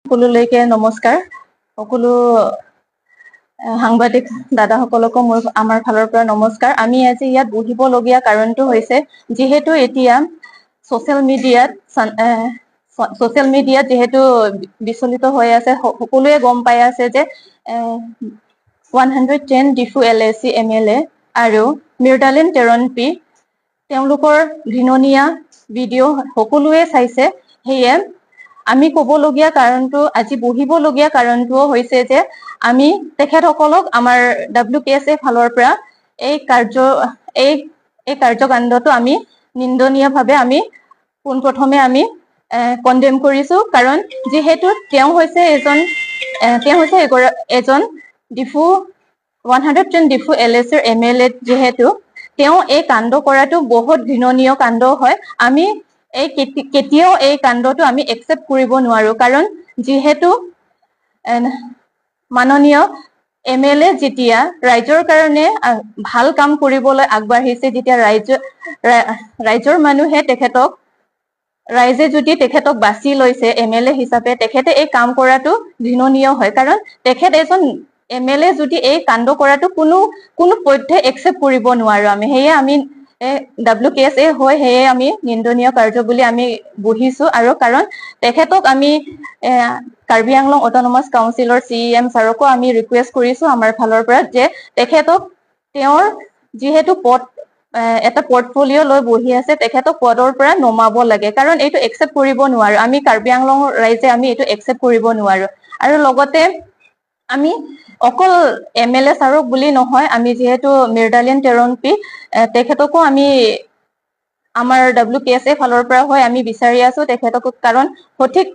সকলোলৈকে নমস্কাৰ সকলো সাংবাদিক দাদাসকলকো আমাৰ ফালৰ পৰা নমস্কাৰ আমি আজি ইয়াত বহিবলগীয়া কাৰণটো হৈছে যেহেতু এতিয়া সোশ্যাল মিডিয়াত যেহেতু বিচলিত হৈ আছে সকলোৱে গম পাই আছে যে 110 ডিফু LAC MLA আৰু মিৰ্ডালিন টেৰন পি তেওঁলোকৰ ঘৃণনীয় ভিডিঅ' সকলোৱে চাইছে সেয়ে আমি ক'বলগীয়া কাৰণটো আজি বহিবলগীয়া কাৰণটো হৈছে যে আমি তেখেতসকলক আমাৰ WPSA ফালৰ পৰা এই কাৰ্যকাণ্ডটো আমি নিন্দনীয়ভাৱে আমি পোনপ্ৰথমে আমি কনডেম কৰিছো কাৰণ যেহেতু তেওঁ হৈছে এজন ডিফু 110 ডিফু LAC MLA যেহেতু তেওঁ এই কাণ্ড কৰাটো বহুত ঘৃণনীয় কাণ্ড হয় আমি কেতিয়াও এই কাণ্ডটো আমি একচেপ্ট কৰিব নোৱাৰো কাৰণ যেহেতু মাননীয় MLA যেতিয়া ৰাইজৰ কাৰণে ভাল কাম কৰিবলৈ আগবাঢ়িছে যেতিয়া ৰাইজৰ মানুহে ৰাইজে যদি তেখেতক বাছি লৈছে MLA হিচাপে তেখেতে এই কাম কৰাটো ঘৃণনীয় হয় কাৰণ তেখেত এজন MLA যদি এই কাণ্ড কৰাটো কোনো পধ্যে একচেপ্ট কৰিব নোৱাৰো আমি সেয়ে আমি WPSA হয় সেয়ে আমি নিন্দনীয় কাৰ্য বুলি আমি বহিছো আৰু কাৰণ তেখেতক আমি কাৰ্বি আংলং অটোনমাস কাউন্সিলৰ CEM ছাৰকো আমি ৰিকুৱেষ্ট কৰিছো আমাৰ ফালৰ পৰা যে তেখেতক তেওঁৰ যেহেতু এটা পৰ্টফলিঅ লৈ বহি আছে তেখেতক পদৰ পৰা নমাব লাগে কাৰণ এইটো একচেপ্ট কৰিব নোৱাৰো আমি কাৰ্বি আংলং ৰাইজে আমি এইটো একচেপ্ট কৰিব নোৱাৰো আৰু লগতে আমি অকল MLA ছাৰক বুলি নহয় আমি যেহেতু মিৰ্ডালিন টেৰন পি তেখেতকো আমি আমাৰ WPSA ফালৰ পৰা হয় আমি বিচাৰি আছো তেখেতক কাৰণ সঠিক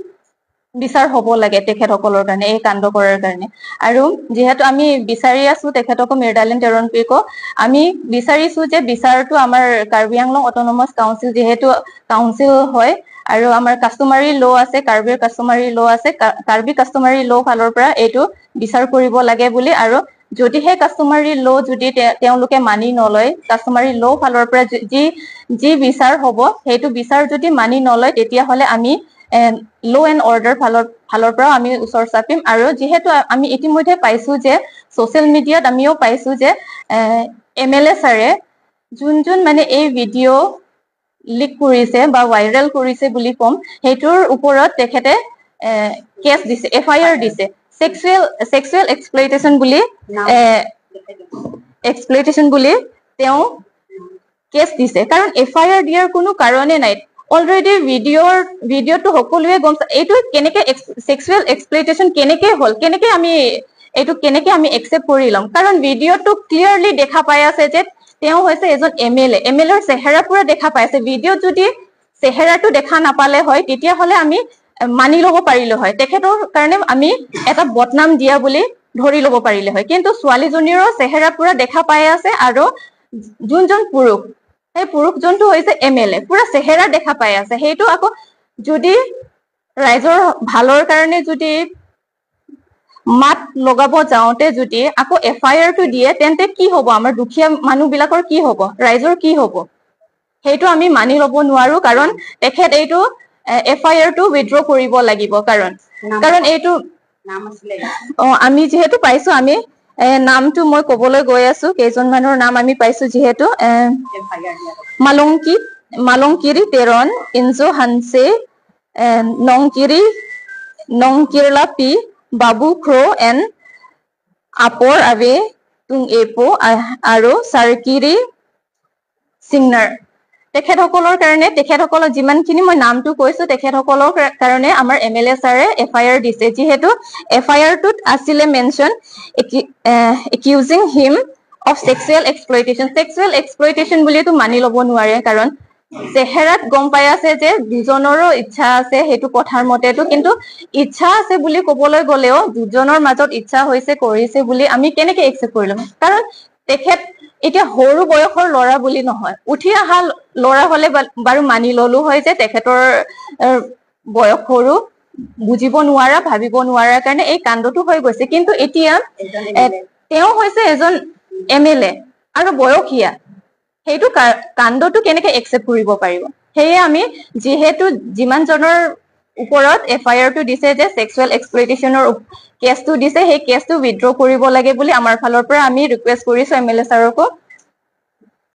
বিচাৰ হ'ব লাগে তেখেতসকলৰ কাৰণে এই কাণ্ড কৰাৰ কাৰণে আৰু যেহেতু আমি বিচাৰি আছো তেখেতকো মিৰ্ডালিন টেৰন পিকো আমি বিচাৰিছো যে বিচাৰটো আমাৰ কাৰ্বি আংলং অটোনমাস কাউন্সিল যেহেতু কাউন্সিল হয় আৰু আমাৰ কাষ্টমাৰী ল আছে কাৰ্বিৰ কাষ্টমাৰী ল আছে কাৰ্বি কাষ্টমাৰী ল ফালৰ পৰা এইটো বিচাৰ কৰিব লাগে বুলি আৰু যদিহে কাষ্টমাৰী ল যদি তেওঁলোকে মানি নলয় কাষ্টমাৰী ল ফালৰ পৰা যি বিচাৰ হ'ব সেইটো বিচাৰ যদি মানি নলয় তেতিয়াহ'লে আমি ল এণ্ড অৰ্ডাৰ ফালৰ পৰা আমি ওচৰ চাপিম আৰু যেহেতু আমি ইতিমধ্যে পাইছো যে সোশ্যাল মিডিয়াত আমিও পাইছো যে MLA ছাৰে যোন মানে এই ভিডিঅ' লিক কৰিছে বা ভাইৰেল কৰিছে বুলি ক'ম সেইটোৰ ওপৰত তেখেতে কেছ দিছে FIR দিছে sexual exploitation বুলি তেওঁ কেছ দিছে কাৰণ FIR দিয়াৰ কোনো কাৰণে নাই অলৰেডি ভিডিঅ'টো সকলোৱে গম এইটো কেনেকে sexual exploitation কেনেকে হল কেনেকে আমি একচেপ্ট কৰি লম কাৰণ ভিডিঅ'টো ক্লিয়াৰলি দেখা পাই আছে যে তেওঁ হৈছে এজন MLA ৰ চেহেৰা পুৰা দেখা পাইছে ভিডিঅ'ত যদি চেহেৰাটো দেখা নাপালে হয় তেতিয়াহ'লে আমি মানি ল'ব পাৰিলো হয় তেখেতৰ কাৰণে আমি এটা বদনাম দিয়া বুলি ধৰি ল'ব পাৰিলে হয় কিন্তু ছোৱালীজনীৰো চেহেৰা পুৰা দেখা পাই আছে আৰু যোনজন পুৰুষ সেই পুৰুষজনটো হৈছে MLA পুৰা চেহেৰা দেখা পাই আছে সেইটো আকৌ যদি ৰাইজৰ ভালৰ কাৰণে যদি মাত লগাব যাওঁতে যদি আকৌ FIR টো দিয়ে তেন্তে কি হ'ব আমাৰ দুখীয়া মানুহবিলাকৰ কি হ'ব ৰাইজৰ কি হ'ব সেইটো আমি মানি ল'ব নোৱাৰো কাৰণ তেখেত এইটো FIR টো উইথড্ৰ কৰিব লাগিব কাৰণ এইটো আমি যেহেতু পাইছো আমি নামটো মই ক'বলৈ গৈ আছো কেইজনমানৰ নাম আমি পাইছো যেহেতু মালংকিৰি টেৰন ইনজো হানছে নংকিৰলা পি বাবু ক্ৰ এণ্ড আপৰ আবে তুং এপো আৰু চাৰকিৰি সিংনাৰ তেখেতসকলৰ কাৰণে তেখেতসকলৰ যিমানখিনি মই নামটো কৈছো তেখেতসকলৰ কাৰণে আমাৰ MLA ছাৰে FIR দিছে যিহেতু FIR টোত আছিলে mention accusing him of sexual exploitation বুলিতো মানি ল'ব নোৱাৰে কাৰণ চেহেৰাত গম পাই আছে যে দুজনৰো ইচ্ছা আছে সেইটো কথাৰ মতেতো কিন্তু ইচ্ছা আছে বুলি ক'বলৈ গ'লেও দুজনৰ মাজত ইচ্ছা হৈছে কৰিছে বুলি আমি কেনেকে একচেপ্ট কৰি ল'ম কাৰণ তেখেত এতিয়া সৰু বয়সৰ ল'ৰা বুলি নহয় উঠি অহা ল'ৰা হলে বাৰু মানি ললো হয় যে তেখেতৰ বয়স সৰু বুজিব নোৱাৰা ভাবিব নোৱাৰাৰ কাৰণে এই কাণ্ডটো হৈ গৈছে কিন্তু এতিয়া তেওঁ হৈছে এজন MLA আৰু বয়সীয়া সেইটো কাণ্ডটো কেনেকে একচেপ্ট কৰিব পাৰিব সেয়ে আমি যেহেতু যিমানজনৰ ওপৰত এফআইআৰটো দিছে যে সেক্সুৱেল এক্সপ্লইটেশনৰ কেছটো দিছে, সেই কেছটো উইথড্ৰ কৰিব লাগে বুলি আমাৰ ফালৰ পৰা আমি ৰিকুৱেষ্ট কৰিছো এমএলএ ছাৰকো।